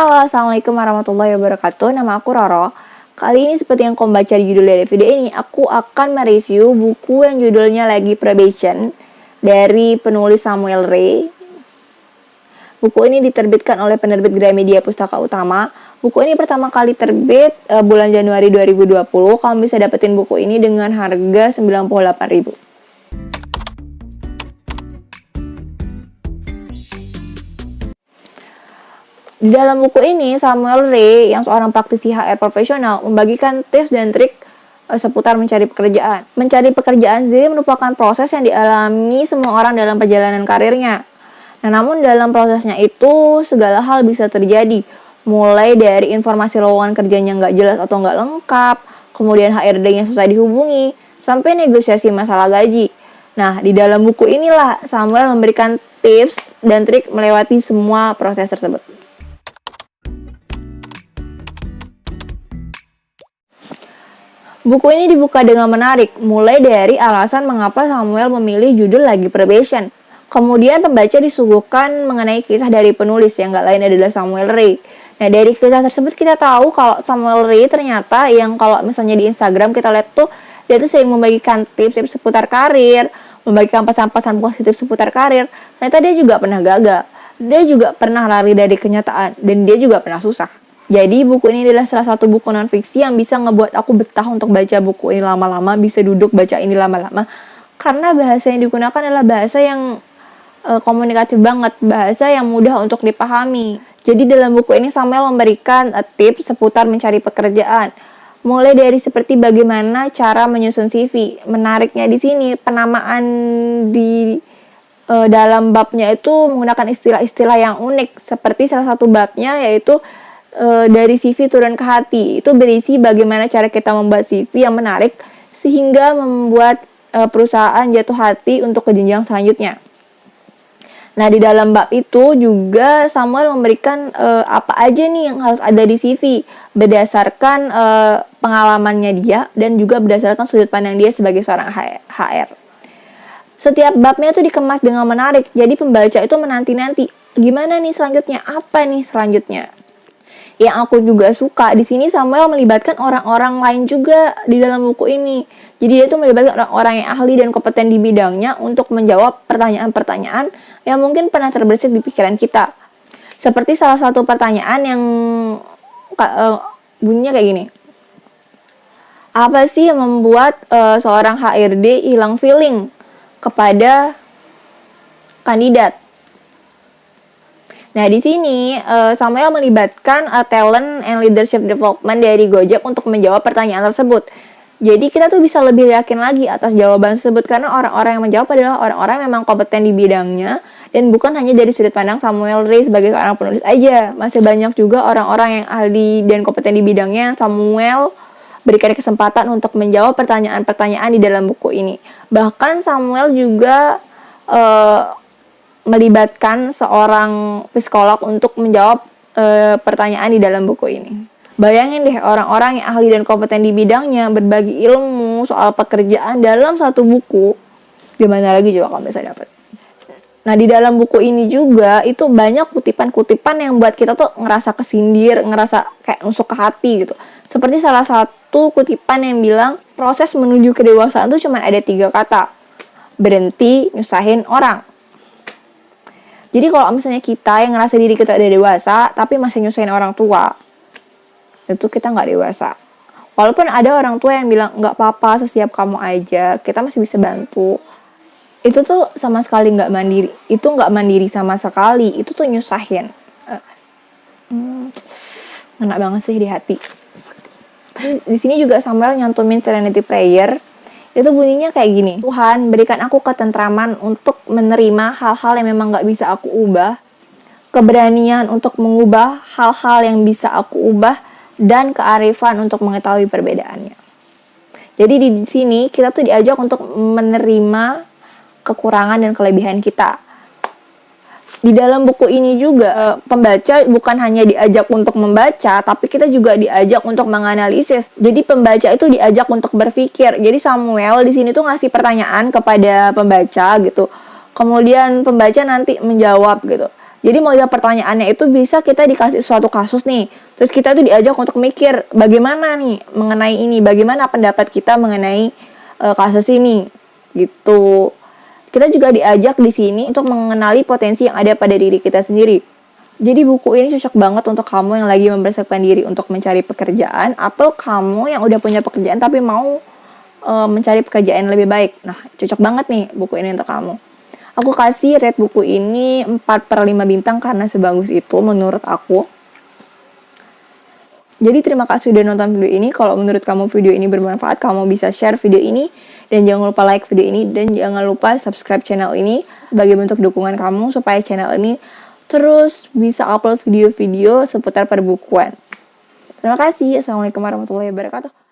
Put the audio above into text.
Halo, assalamualaikum warahmatullahi wabarakatuh. Nama aku Roro. Kali ini seperti yang kamu baca di judul dari video ini, aku akan mereview buku yang judulnya lagi Probation dari penulis Samuel Ray. Buku ini diterbitkan oleh penerbit Gramedia Pustaka Utama. Buku ini pertama kali terbit bulan Januari 2020. Kamu bisa dapetin buku ini dengan harga 98.000. Di dalam buku ini, Samuel Ray yang seorang praktisi HR profesional membagikan tips dan trik seputar mencari pekerjaan. Mencari pekerjaan sendiri merupakan proses yang dialami semua orang dalam perjalanan karirnya. Nah, namun dalam prosesnya itu segala hal bisa terjadi. Mulai dari informasi lowongan kerjanya nggak jelas atau nggak lengkap, kemudian HRD-nya susah dihubungi, sampai negosiasi masalah gaji. Nah, di dalam buku inilah Samuel memberikan tips dan trik melewati semua proses tersebut. Buku ini dibuka dengan menarik, mulai dari alasan mengapa Samuel memilih judul lagi Probation. Kemudian pembaca disuguhkan mengenai kisah dari penulis yang gak lain adalah Samuel Ray. Nah, dari kisah tersebut kita tahu kalau Samuel Ray ternyata yang kalau misalnya di Instagram kita lihat tuh, dia tuh sering membagikan tips-tips seputar karir, membagikan pesan-pesan positif seputar karir. Ternyata dia juga pernah gagal, dia juga pernah lari dari kenyataan, dan dia juga pernah susah. Jadi buku ini adalah salah satu buku non-fiksi yang bisa ngebuat aku betah untuk baca buku ini lama-lama, bisa duduk baca ini lama-lama. Karena bahasa yang digunakan adalah bahasa yang komunikatif banget, bahasa yang mudah untuk dipahami. Jadi dalam buku ini Samuel memberikan tips seputar mencari pekerjaan. Mulai dari seperti bagaimana cara menyusun CV. Menariknya di sini penamaan di dalam babnya itu menggunakan istilah-istilah yang unik. Seperti salah satu babnya yaitu dari CV turun ke hati. Itu berisi bagaimana cara kita membuat CV yang menarik sehingga membuat perusahaan jatuh hati untuk ke jenjang selanjutnya. Nah, di dalam bab itu juga Samuel memberikan apa aja nih yang harus ada di CV berdasarkan pengalamannya dia dan juga berdasarkan sudut pandang dia sebagai seorang HR. Setiap babnya itu dikemas dengan menarik. Jadi pembaca itu menanti-nanti gimana nih selanjutnya, apa nih selanjutnya. Yang aku juga suka, di sini Samuel melibatkan orang-orang lain juga di dalam buku ini. Jadi dia tuh melibatkan orang-orang yang ahli dan kompeten di bidangnya untuk menjawab pertanyaan-pertanyaan yang mungkin pernah terbersit di pikiran kita. Seperti salah satu pertanyaan yang bunyinya kayak gini. Apa sih yang membuat seorang HRD hilang feeling kepada kandidat? Nah, di sini Samuel melibatkan talent and leadership development dari Gojek untuk menjawab pertanyaan tersebut. Jadi kita tuh bisa lebih yakin lagi atas jawaban tersebut karena orang-orang yang menjawab adalah orang-orang yang memang kompeten di bidangnya dan bukan hanya dari sudut pandang Samuel Ray sebagai seorang penulis aja. Masih banyak juga orang-orang yang ahli dan kompeten di bidangnya yang Samuel berikan kesempatan untuk menjawab pertanyaan-pertanyaan di dalam buku ini. Bahkan Samuel juga melibatkan seorang psikolog untuk menjawab pertanyaan di dalam buku ini. Bayangin deh orang-orang yang ahli dan kompeten di bidangnya berbagi ilmu soal pekerjaan dalam satu buku. Gimana lagi coba kamu bisa dapat? Nah, di dalam buku ini juga itu banyak kutipan-kutipan yang buat kita tuh ngerasa kesindir, ngerasa kayak nusuk ke hati gitu. Seperti salah satu kutipan yang bilang proses menuju kedewasaan tuh cuma ada 3 kata. Berhenti nyusahin orang. Jadi kalau misalnya kita yang ngerasa diri kita udah dewasa, tapi masih nyusahin orang tua, itu kita nggak dewasa. Walaupun ada orang tua yang bilang, nggak apa-apa, sesiap kamu aja, kita masih bisa bantu. Itu tuh sama sekali nggak mandiri. Itu nggak mandiri sama sekali. Itu tuh nyusahin. Enak banget sih di hati. Terus di sini juga Samuel nyantumin serenity prayer. Itu bunyinya kayak gini. Tuhan, berikan aku ketentraman untuk menerima hal-hal yang memang gak bisa aku ubah. Keberanian untuk mengubah hal-hal yang bisa aku ubah. Dan kearifan untuk mengetahui perbedaannya. Jadi di sini kita tuh diajak untuk menerima kekurangan dan kelebihan kita. Di dalam buku ini juga pembaca bukan hanya diajak untuk membaca, tapi kita juga diajak untuk menganalisis. Jadi pembaca itu diajak untuk berpikir. Jadi Samuel di sini tuh ngasih pertanyaan kepada pembaca gitu. Kemudian pembaca nanti menjawab gitu. Jadi model pertanyaannya itu bisa kita dikasih suatu kasus nih, terus kita tuh diajak untuk mikir bagaimana nih mengenai ini, bagaimana pendapat kita mengenai kasus ini, gitu. Kita juga diajak di sini untuk mengenali potensi yang ada pada diri kita sendiri. Jadi buku ini cocok banget untuk kamu yang lagi mempersiapkan diri untuk mencari pekerjaan, atau kamu yang udah punya pekerjaan tapi mau mencari pekerjaan yang lebih baik. Nah, cocok banget nih buku ini untuk kamu. Aku kasih rate buku ini 4/5 bintang karena sebagus itu menurut aku. Jadi terima kasih udah nonton video ini. Kalau menurut kamu video ini bermanfaat, kamu bisa share video ini. Dan jangan lupa like video ini. Dan jangan lupa subscribe channel ini sebagai bentuk dukungan kamu supaya channel ini terus bisa upload video-video seputar perbukuan. Terima kasih. Assalamualaikum warahmatullahi wabarakatuh.